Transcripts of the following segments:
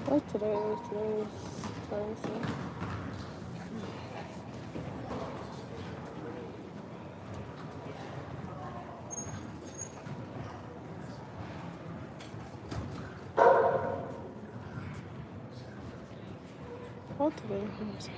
What's today? Today's Thursday. What today? Let me see.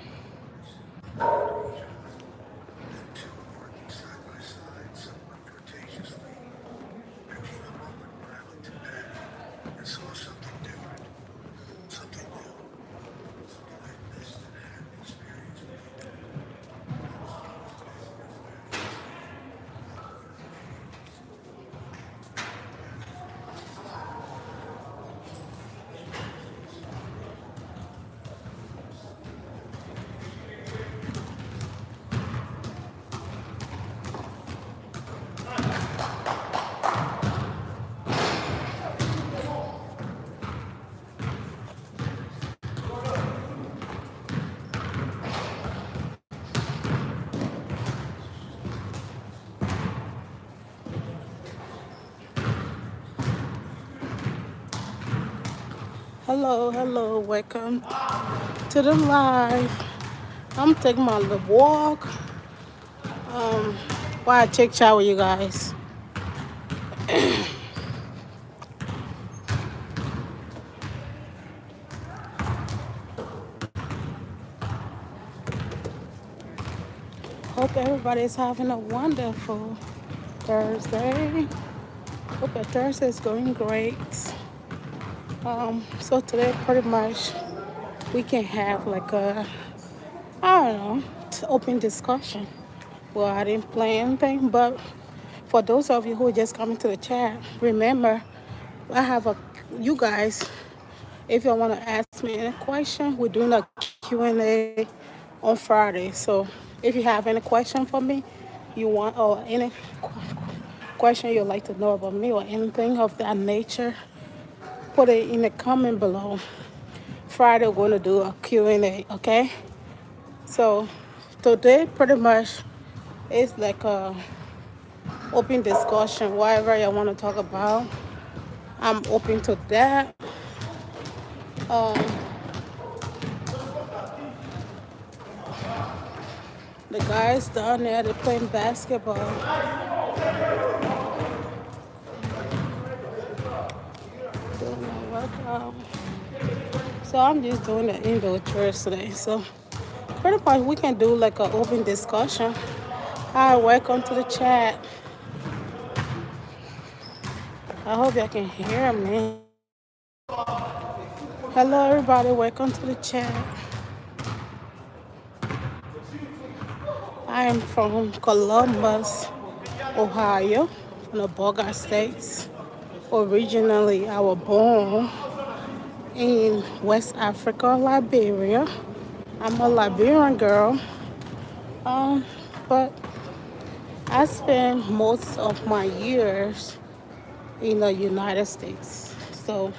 Hello, hello, welcome to the live. I'm taking my little walk. While I take shower, you guys. Hope everybody's having a wonderful Thursday. Hope your Thursday is going great. So today pretty much we can have like a, I don't know, open discussion. Well, I didn't plan anything, but for those of you who are just coming to the chat, remember I have a, you guys, if you want to ask me any question, we're doing a Q&A on Friday. So if you have any question for me, you want, or any question you'd like to know about me or anything of that nature, put it in the comment below. Friday we're going to do a Q&A, okay? So today pretty much is like a open discussion, whatever you want to talk about. I'm open to that. Um, the guys down there, they're playing basketball, doing a workout. So I'm just doing the indoor church today. So pretty much we can do like an open discussion. Hi, welcome to the chat. I hope y'all can hear me. Hello everybody, welcome to the chat. I am from Columbus, Ohio, from the Bogart States. Originally, I was born in West Africa, Liberia. I'm a Liberian girl, um, but I spent most of my years in the United States. So,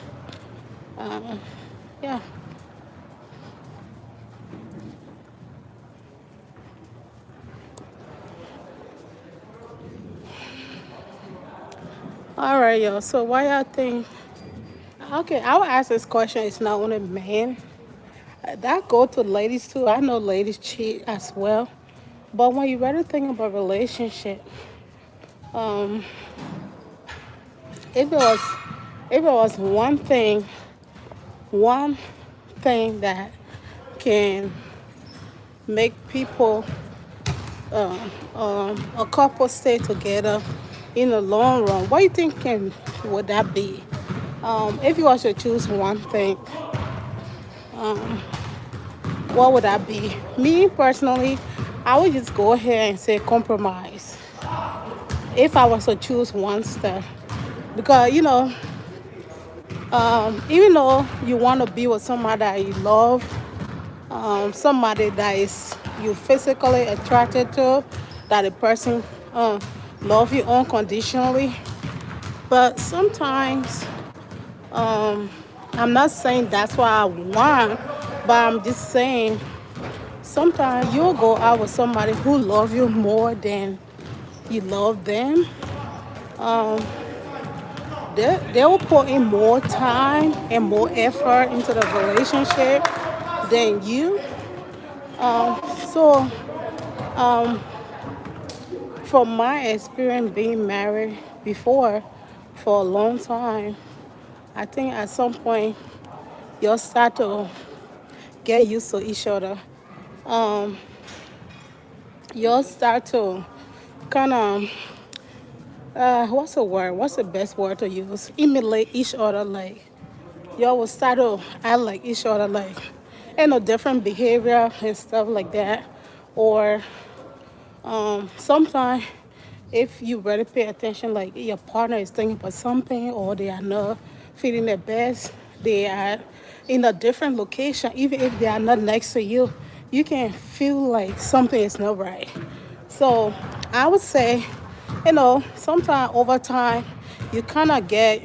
yeah. All right, y'all. So, why y'all think? Okay, I will ask this question. It's not only men. That go to ladies too. I know ladies cheat as well. But when you really think about relationship, um, if it was one thing that can make people a couple stay together in the long run, what do you think would that be? If you was to choose one thing, what would that be? Me personally, I would just go ahead and say compromise. If I was to choose one step, because even though you want to be with somebody that you love, somebody that is you physically attracted to, that the person love you unconditionally. But sometimes, I'm not saying that's what I want, but I'm just saying sometimes you'll go out with somebody who love you more than you love them. they will put in more time and more effort into the relationship than you. So, from my experience being married before for a long time, I think at some point you'll start to get used to each other. Um, you'll start to kind of what's the word? What's the best word to use? Emulate each other, like y'all will start to act like each other, like different behavior and stuff like that. Or sometimes if you really pay attention, like your partner is thinking about something or they are not feeling their best, they are in a different location, even if they are not next to you, you can feel like something is not right. So I would say, sometimes over time, you kind of get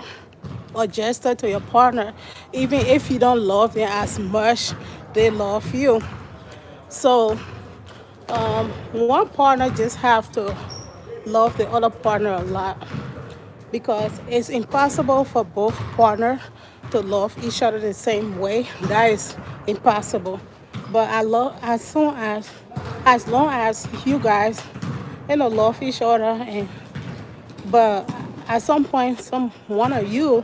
adjusted to your partner, even if you don't love them as much they love you. So one partner just have to love the other partner a lot because it's impossible for both partners to love each other the same way. That is impossible. But I love as long as you guys love each other, and but at some point some one of you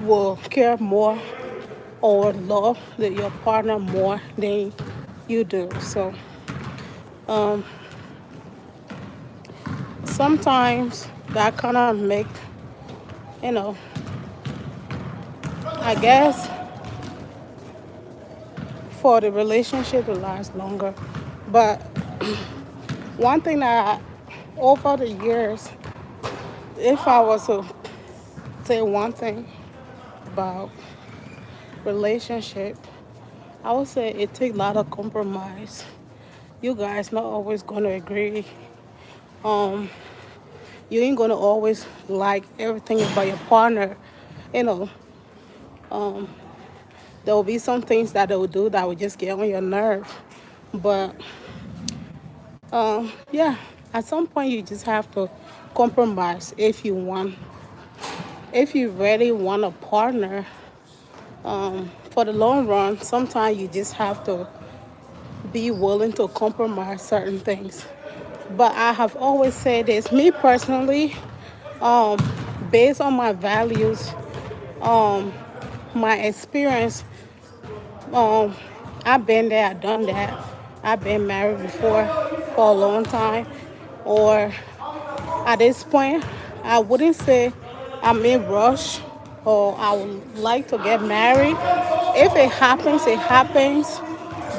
will care more or love your partner more than you do. So sometimes that kind of make, you know, I guess for the relationship to last longer. But one thing that over the years, if I was to say one thing about relationship, I would say it takes a lot of compromise. You guys not always gonna agree. Um, you ain't gonna always like everything about your partner. You know, there will be some things that they will do that will just get on your nerve. But yeah, at some point you just have to compromise if you want. If you really want a partner for the long run, sometimes you just have to be willing to compromise certain things. But I have always said this, me personally, um, based on my values, my experience, um, I've been there, I've done that. I've been married before for a long time. Or at this point, I wouldn't say I'm in rush or I would like to get married. If it happens, it happens.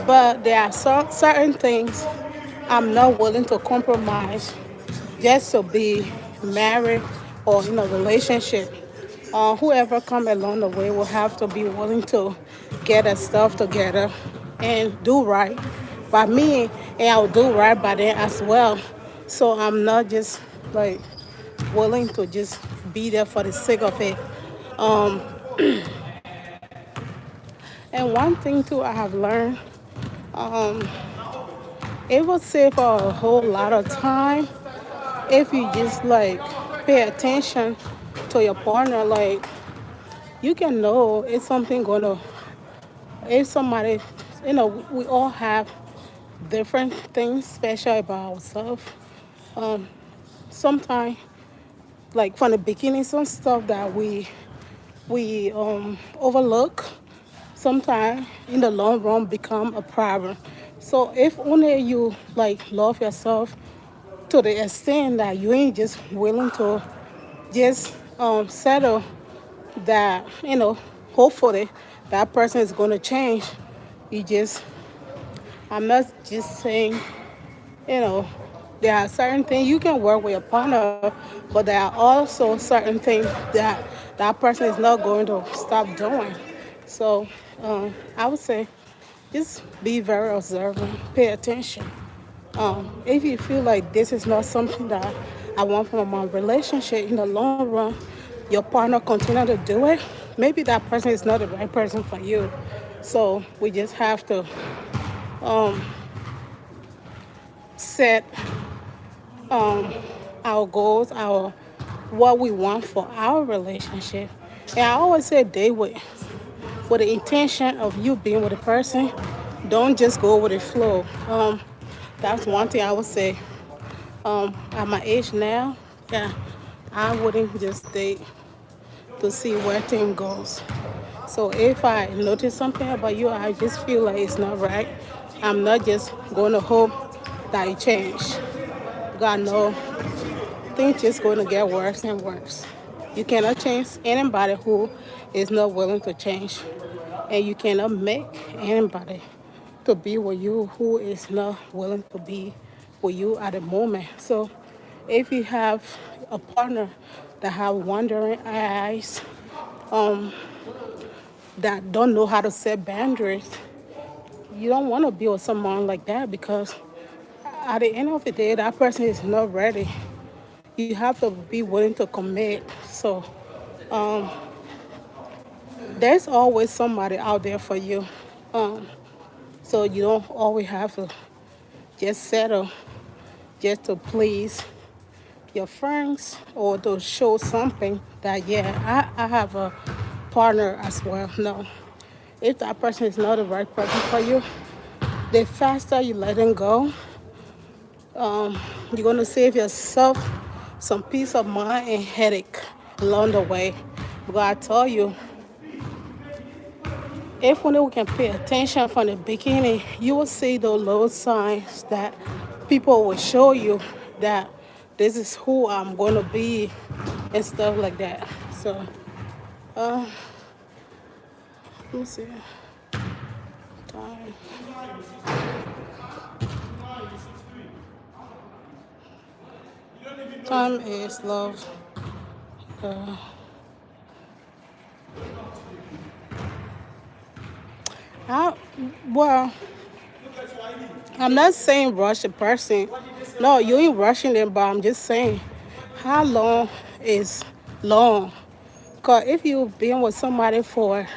But there are certain things I'm not willing to compromise just to be married or in a relationship. Whoever come along the way will have to be willing to get their stuff together and do right by me, and I'll do right by them as well. So I'm not just like willing to just be there for the sake of it. Um, and one thing too I have learned, it will save a whole lot of time if you just like pay attention to your partner. Like you can know if somebody, we all have different things special about ourselves. Sometimes, like from the beginning, some stuff that we overlook, sometimes in the long run become a problem. So if only you like love yourself to the extent that you ain't just willing to just settle that, hopefully that person is going to change. You just, I'm not just saying, you know, there are certain things you can work with your partner, but there are also certain things that that person is not going to stop doing. So I would say just be very observant, pay attention. If you feel like this is not something that I want from my relationship in the long run, your partner continue to do it, maybe that person is not the right person for you. So we just have to set our goals, our what we want for our relationship. And I always say date with the intention of you being with a person. Don't just go with the flow. That's one thing I would say. At my age now, yeah, I wouldn't just date to see where things goes. So if I notice something about you, I just feel like it's not right. I'm not just going to hope that it change. God know things just going to get worse and worse. You cannot change anybody who is not willing to change, and you cannot make anybody to be with you who is not willing to be with you at the moment. So if you have a partner that have wandering eyes, that don't know how to set boundaries, you don't want to be with someone like that, because at the end of the day, that person is not ready. You have to be willing to commit. So there's always somebody out there for you. So you don't always have to just settle just to please your friends or to show something that, yeah, I have a partner as well. No. If that person is not the right person for you, the faster you let them go, you're going to save yourself some peace of mind and headache along the way. Because I tell you, if only we can pay attention from the beginning, you will see those little signs that people will show you that this is who I'm going to be and stuff like that. So, let me see. Time. Time is love. Uh, I, well, I'm not saying rush a person. No, you ain't rushing them, but I'm just saying how long is long. Because if you've been with somebody for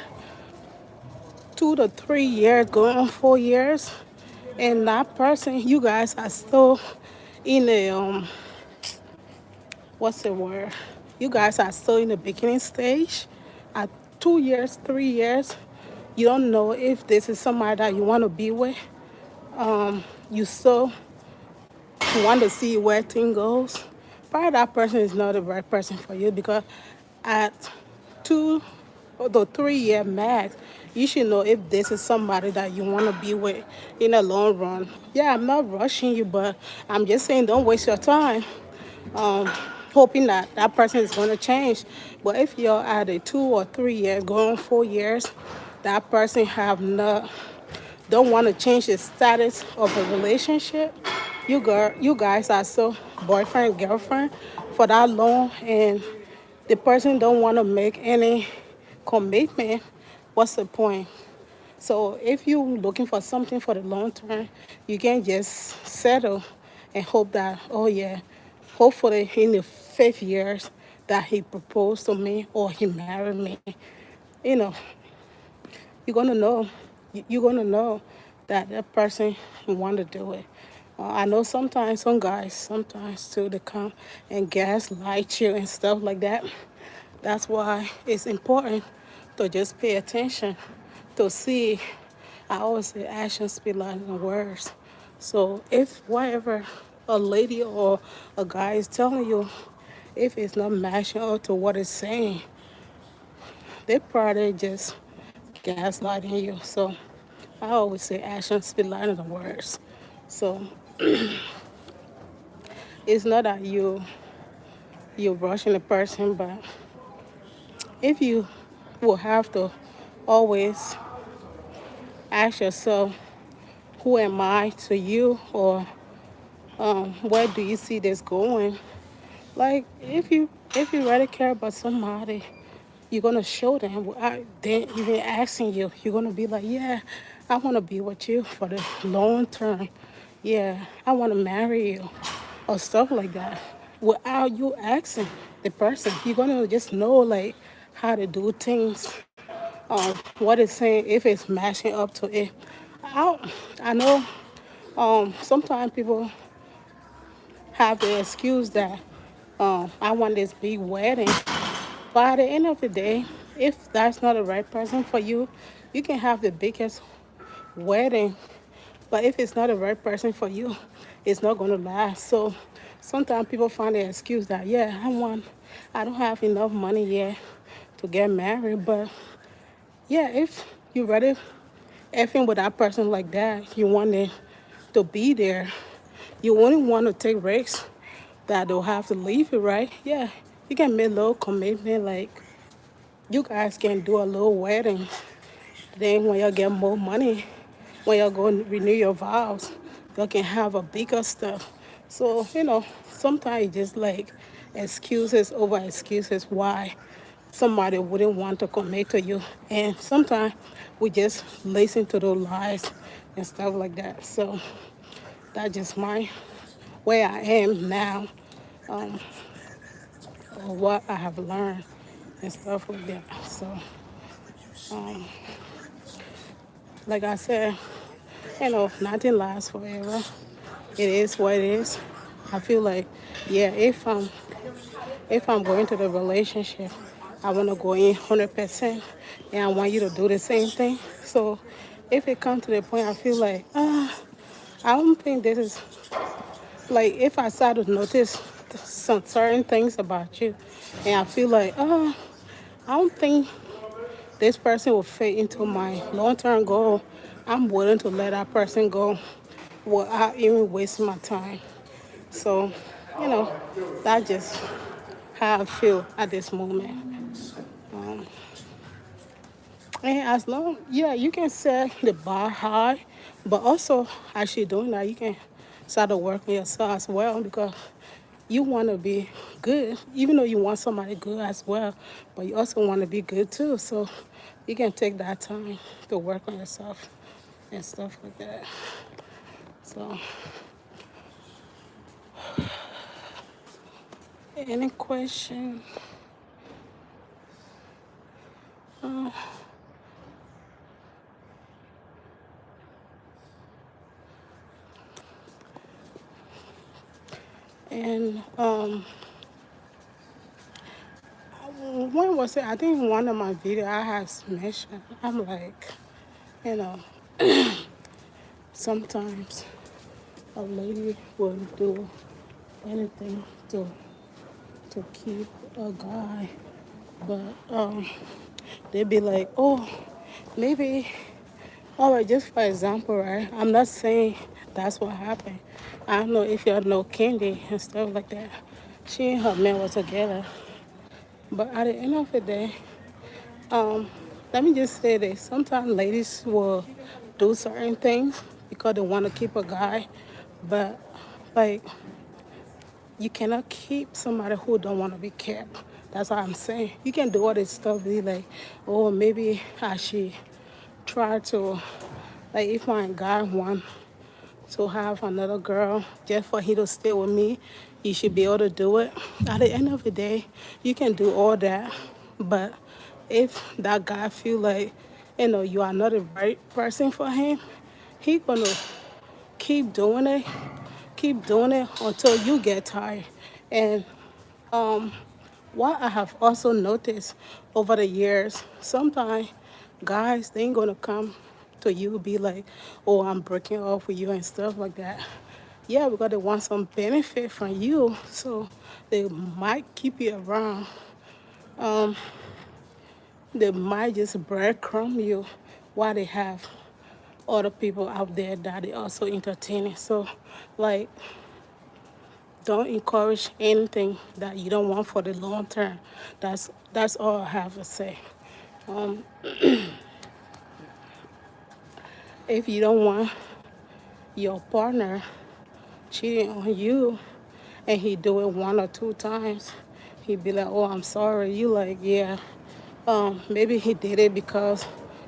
2 to 3 years, going on 4 years, and that person, you guys are still in the, what's the word? You guys are still in the beginning stage. At 2 years, 3 years, you don't know if this is somebody that you want to be with. You still want to see where things goes. Probably that person is not the right person for you, because at 2 or 3 year max, you should know if this is somebody that you want to be with in the long run. Yeah, I'm not rushing you, but I'm just saying don't waste your time hoping that that person is going to change. But if you're at a 2 or 3 years, going 4 years, that person have not don't want to change the status of a relationship. You guys are still boyfriend girlfriend for that long, and the person don't want to make any commitment. What's the point? So if you're looking for something for the long term, you can just settle and hope that, oh yeah, hopefully in the 5 years that he proposed to me or he married me, you know, you're gonna know. You're gonna know that that person want to do it. I know sometimes some guys, sometimes too, they come and gaslight you and stuff like that. That's why it's important to just pay attention to see. I always say actions speak louder than words. So if whatever a lady or a guy is telling you, if it's not matching up to what it's saying, they probably just gaslighting you. So I always say actions speak louder than words. So it's not that you're rushing a person, but if you will have to always ask yourself, who am I to you, or where do you see this going? Like if you really care about somebody, you're gonna show them without them even asking you. You're gonna be like, yeah, I wanna be with you for the long term. Yeah, I wanna marry you, or stuff like that. Without you asking the person, you're gonna just know like how to do things, what it's saying, if it's matching up to it. I, I know sometimes people have the excuse that I want this big wedding. But at the end of the day, if that's not the right person for you, you can have the biggest wedding. But if it's not the right person for you, it's not going to last. So sometimes people find the excuse that, yeah, I don't have enough money yet to get married. But yeah, if you ready effing with that person like that, you want it to be there. You wouldn't want to take risks that they'll have to leave you, right? Yeah, you can make a little commitment, like you guys can do a little wedding. Then when you get more money, when you go and renew your vows, you can have a bigger stuff. So, sometimes it's just like excuses over excuses why somebody wouldn't want to commit to you. And sometimes we just listen to those lies and stuff like that. So that's just my where I am now, or what I have learned and stuff like that. So, like I said, nothing lasts forever. It is what it is. I feel like, yeah, if I'm going to the relationship, I want to go in 100%, and I want you to do the same thing. So, if it comes to the point, I feel like, I don't think this is like if I start to notice some certain things about you, and I feel like, I don't think this person will fit into my long-term goal. I'm willing to let that person go without even wasting my time. So, you know, that's just how I feel at this moment. And as long, yeah, you can set the bar high, but also as you're doing that, you can start to work on yourself as well because you want to be good, even though you want somebody good as well, but you also want to be good too. So you can take that time to work on yourself and stuff like that. So, any question? And when was it? I think in one of my videos I have mentioned. I'm like, you know, sometimes a lady will do anything to keep a guy, but they'd be like, oh, maybe. All right, just for example, right? I'm not saying that's what happened. I don't know if y'all know Candy and stuff like that. She and her man were together, but at the end of the day, let me just say this. Sometimes ladies will do certain things because they want to keep a guy, but like you cannot keep somebody who don't want to be kept. That's what I'm saying. You can do all this stuff, be like, oh, maybe I should try to, like, if my guy want to have another girl just for he to stay with me, you should be able to do it. At the end of the day, you can do all that, but if that guy feel like, you are not the right person for him, he gonna keep doing it, keep doing it until you get tired. And what I have also noticed over the years, sometimes guys, they ain't gonna come to you be like, oh, I'm breaking off with you and stuff like that. Yeah, because they want some benefit from you, so they might keep you around. They might just breadcrumb you while they have other people out there that they also entertaining. So, like, don't encourage anything that you don't want for the long term. That's all I have to say. If you don't want your partner cheating on you and he do it 1 or 2 times, he'd be like, oh, I'm sorry. You like, yeah. Maybe he did it because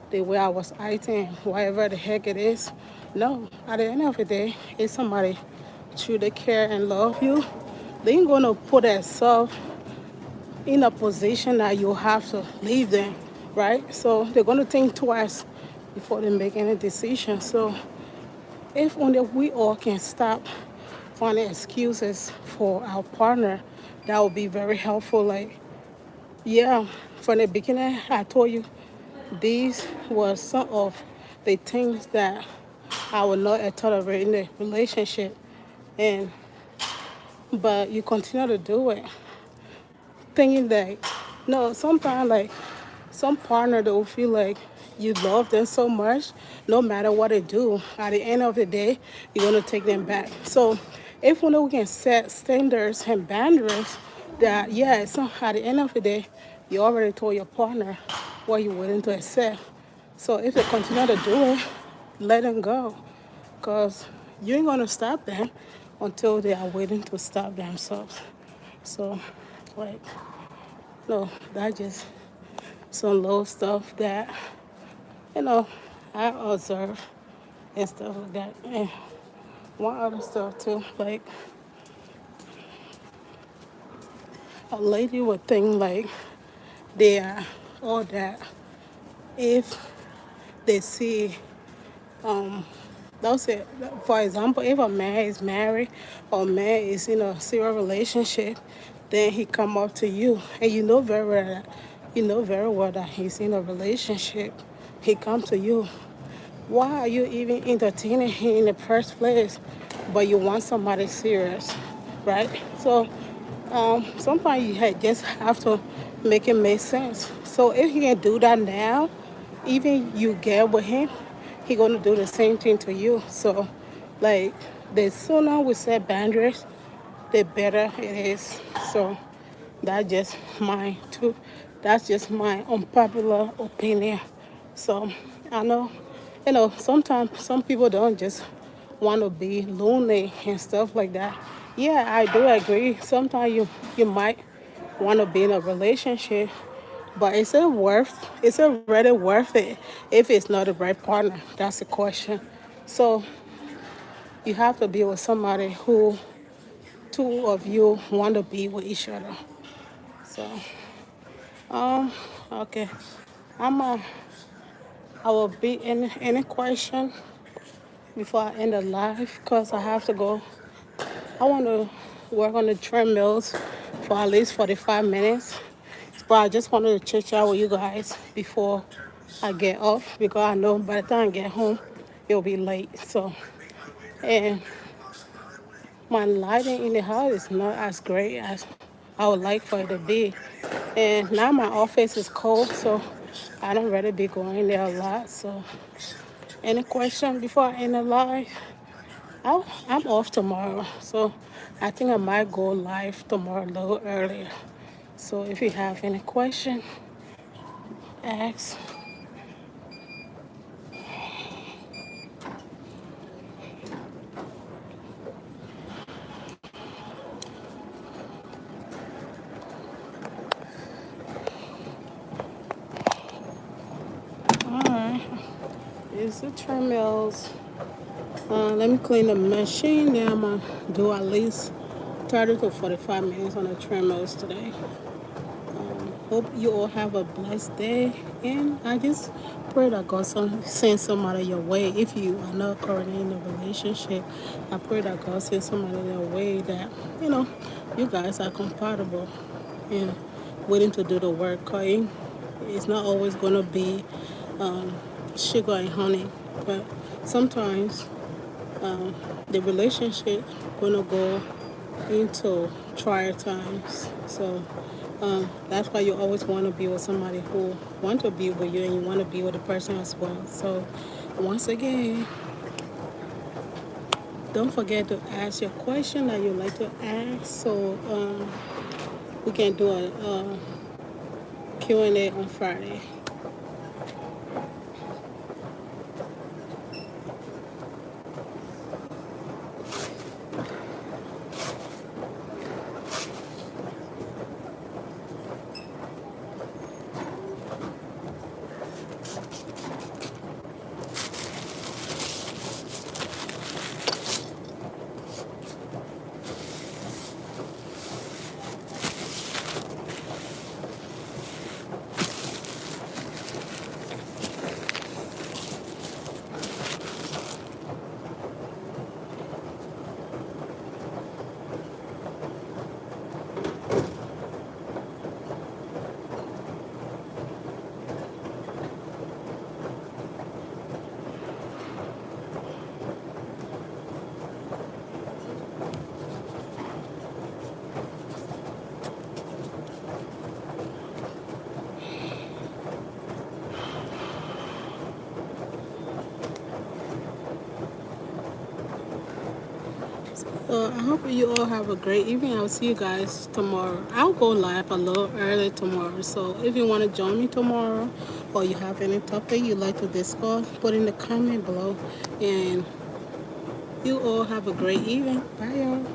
the way I was acting, whatever the heck it is. No, at the end of the day, if somebody truly care and love you, they ain't gonna put themselves in a position that you have to leave them, right? So they're gonna think twice before they make any decision. So if only we all can stop finding excuses for our partner that would be very helpful. Like, yeah, from the beginning, I told you these were some of the things that I would not tolerate in a relationship, and but you continue to do it, thinking that no, sometimes like some partner that will feel like you love them so much, no matter what they do, at the end of the day, you're gonna take them back. So if we know we can set standards and boundaries, that yeah, so at the end of the day, you already told your partner what you're willing to accept. So if they continue to do it, let them go, cause you ain't gonna stop them until they are willing to stop themselves. So, like, no, that just some low stuff that you know I observe and stuff like that. And one other stuff too, like a lady would think like they are all that if they see that's it. For example, if a man is married or a man is in a serious relationship, then he come up to you and you know very well that he's in a relationship. He come to you. Why are you even entertaining him in the first place? But you want somebody serious, right? So sometimes you just have to make it make sense. So if he can do that now, even you get with him, he gonna do the same thing to you. So, like, the sooner we set boundaries, the better it is. So, that's just my too. That's just my unpopular opinion. So, I know, sometimes some people don't just want to be lonely and stuff like that. Yeah, I do agree. Sometimes you might want to be in a relationship, but is it really worth it if it's not the right partner? That's the question. So you have to be with somebody who two of you want to be with each other. So okay, I'm a I will be in any question before I end the live because I have to go. I want to work on the treadmills for at least 45 minutes. But I just wanted to chit chat with you guys before I get off because I know by the time I get home, it'll be late. So, and my lighting in the house is not as great as I would like for it to be. And now my office is cold, so I don't really be going there a lot. So, any question before I end the live? I'm off tomorrow, so I think I might go live tomorrow a little earlier. So if you have any question, ask. All right, it's the treadmills. Let me clean the machine. Then I'm gonna do at least 30 to 45 minutes on the treadmills today. Hope you all have a blessed day, and I just pray that God send somebody your way. If you are not currently in a relationship, I pray that God send somebody your way that you know you guys are compatible and willing to do the work. 'Cause it's not always gonna be sugar and honey, but sometimes the relationship gonna go into trial times. So that's why you always want to be with somebody who want to be with you and you want to be with the person as well. So once again, don't forget to ask your question that you like to ask. So we can do a Q&A on Friday. I hope you all have a great evening. I'll see you guys tomorrow. I'll go live a little early tomorrow. So if you want to join me tomorrow or you have any topic you'd like to discuss, put in the comment below. And you all have a great evening. Bye, y'all.